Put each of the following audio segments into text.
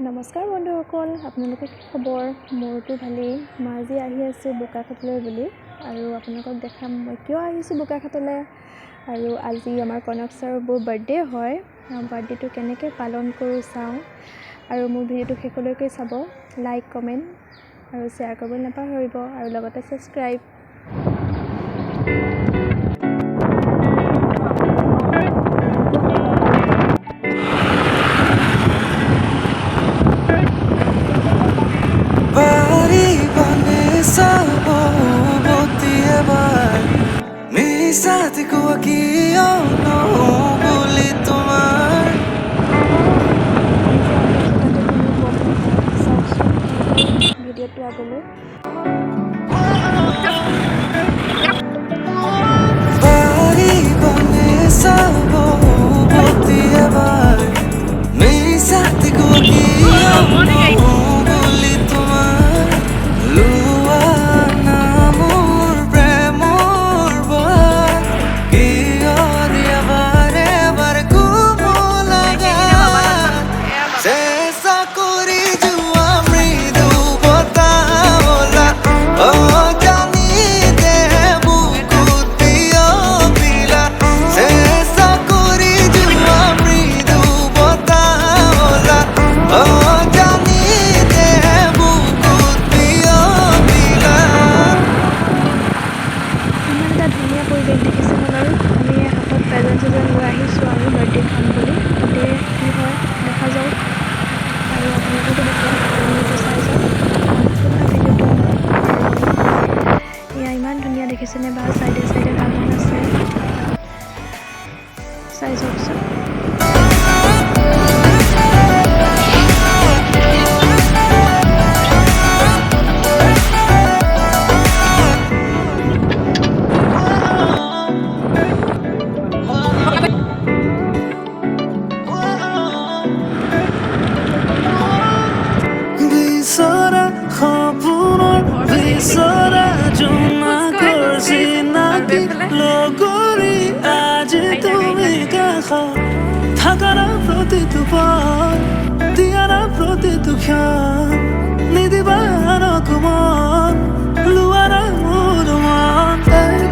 নমস্কাৰ বন্ধুসকল, আপোনালোকে কি খবৰ? মোৰতো ভালেই। মই আজি আহি আছোঁ বোকাখাতলৈ বুলি, আৰু আপোনালোকক দেখাম মই কিয় আহিছোঁ বোকাখাতলৈ। আৰু আজি আমাৰ কনক ছাৰৰ বাৰ্থডে হয়। বাৰ্থডেটো কেনেকৈ পালন কৰোঁ চাওঁ, আৰু মোৰ ভিডিঅ'টো শেষলৈকে চাব। লাইক, কমেণ্ট আৰু শ্বেয়াৰ কৰিবলৈ নাপাহৰিব, আৰু লগতে ছাবস্ক্ৰাইব। ভিডিঅ'টো আগলৈ দেখিছেনে বা চাইডে চাইডে বাগান আছে, চাই যাওকচোন। থাকারা প্রতিটো পল দিয়ারা প্রতিটো ক্ষণ নিদিবার কুমন লুয়ারা মোর মন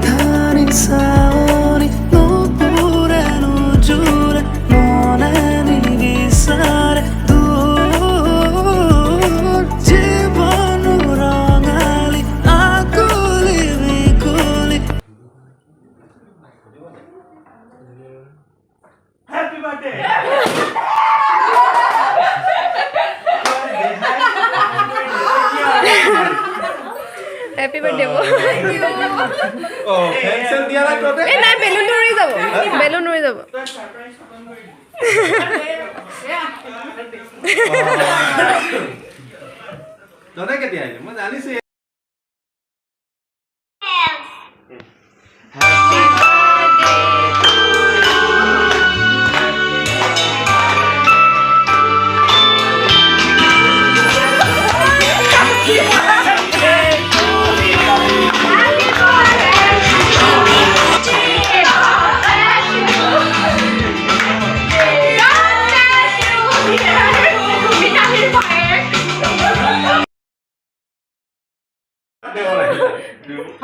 ধানি সাওনি নুপুরে নুজুরে মনে নিগিসারে দূর জীবন রঙালি আকুলি বিকুলি। Happy birthday! Happy birthday bo. Oh, pencil dia lah tu. Eh, naik balloon nuri jabo. Balloon nuri jabo. Dona ke dia ni? Mana ni sih?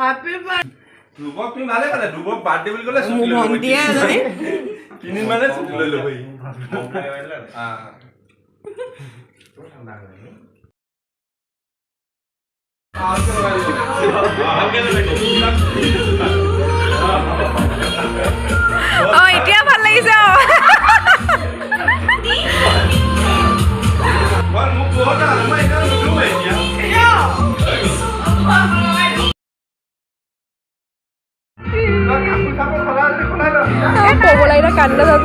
Happy birthday. Dubok ni mana kan? Dubok birthday beli kalau sudah Mubong dia tadi. Kini mana sudah lebih. Oh, এতিয়া ভাল লাগিছে। Wan mu buat apa? Mai kan dulu ya. ক'ব লাগিলে কান্দা যাব।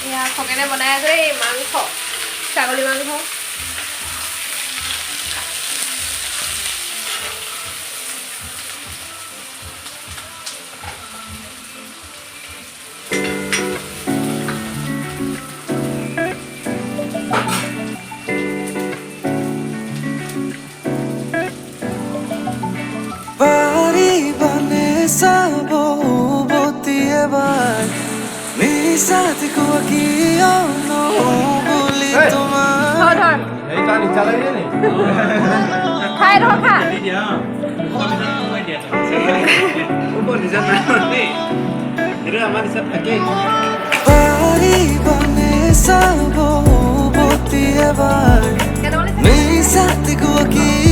এয়া খগেনে বনাই আছে এই মাংস, ছাগলী মাংস। বাড়ি বানে সাবো বতিয়ে এবাৰ मेरे साथ को किया ना बोली तुम्हार ধৰ এই তা নিচা লাগিলে নি খাই ধৰ খা पारी बने सब बोती एबार কেইটামানে मेरे साथ को किया